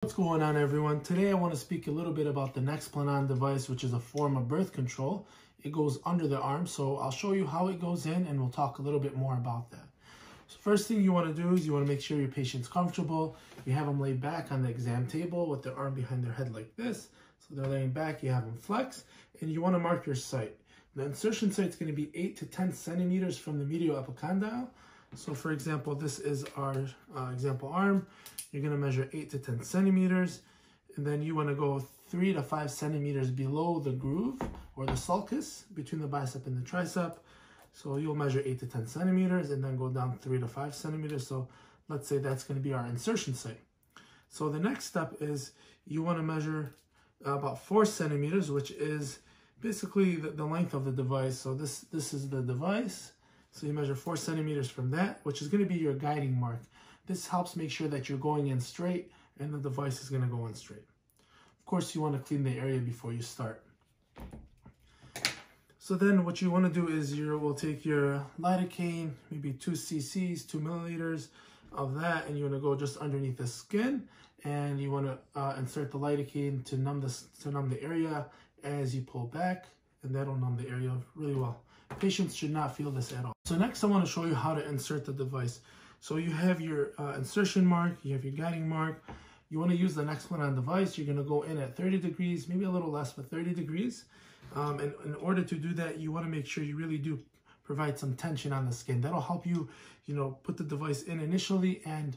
What's going on, everyone? Today I want to speak a little bit about the Nexplanon device, which is a form of birth control. It goes under the arm, so I'll show you how it goes in and we'll talk a little bit more about that. So first thing you want to do is you want to make sure your patient's comfortable. You have them laid back on the exam table with their arm behind their head like this. So they're laying back, you have them flex, and you want to mark your site. The insertion site is going to be 8 to 10 centimeters from the medial epicondyle. So for example, this is our example arm. You're going to measure 8 to 10 centimeters, and then you want to go 3 to 5 centimeters below the groove or the sulcus between the bicep and the tricep. So you'll measure 8 to 10 centimeters and then go down 3 to 5 centimeters. So let's say that's going to be our insertion site. So the next step is you want to measure about 4 centimeters, which is basically the length of the device. So this is the device. So you measure 4 centimeters from that, which is going to be your guiding mark. This helps make sure that you're going in straight and the device is going to go in straight. Of course, you want to clean the area before you start. So then what you want to do is we'll take your lidocaine, maybe 2 cc's, 2 milliliters of that, and you want to go just underneath the skin, and you want to insert the lidocaine to numb the area as you pull back, and that'll numb the area really well. Patients should not feel this at all. So next I want to show you how to insert the device. So you have your insertion mark, you have your guiding mark. You want to use the Nexplanon device. You're going to go in at 30 degrees, maybe a little less, but 30 degrees. And in order to do that, you want to make sure you really do provide some tension on the skin. That'll help you, put the device in initially and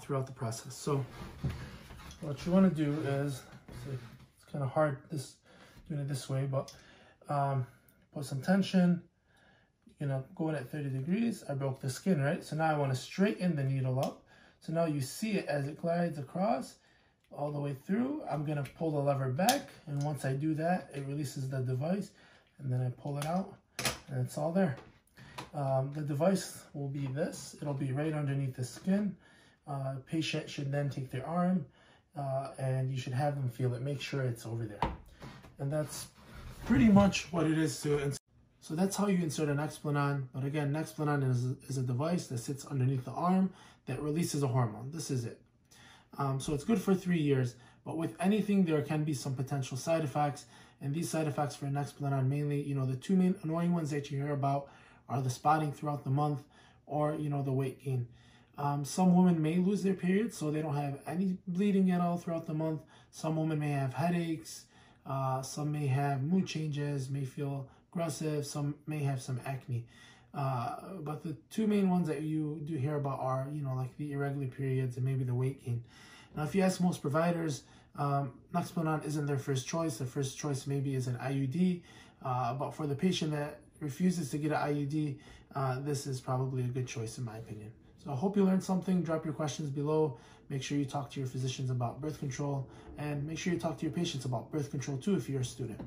throughout the process. So what you want to do is, it's kind of hard doing it this way, but put some tension, go in at 30 degrees. I broke the skin, right? So now I want to straighten the needle up. So now you see it as it glides across all the way through. I'm going to pull the lever back, and once I do that, it releases the device, and then I pull it out, and it's all there. The device will be this. It'll be right underneath the skin. Patient should then take their arm, and you should have them feel it. Make sure it's over there. And that's pretty much what it is to insert. So that's how you insert a Nexplanon. But again, Nexplanon is a device that sits underneath the arm that releases a hormone. This is it. So it's good for 3 years. But with anything, there can be some potential side effects. And these side effects for Nexplanon, mainly, the two main annoying ones that you hear about are the spotting throughout the month or, the weight gain. Some women may lose their periods, so they don't have any bleeding at all throughout the month. Some women may have headaches. Some may have mood changes, may feel aggressive. Some may have some acne. But the two main ones that you do hear about are, like the irregular periods and maybe the weight gain. Now, if you ask most providers, Nexplanon isn't their first choice. Their first choice maybe is an IUD. But for the patient that refuses to get an IUD, this is probably a good choice in my opinion. So I hope you learned something. Drop your questions below. Make sure you talk to your physicians about birth control, and make sure you talk to your patients about birth control too if you're a student.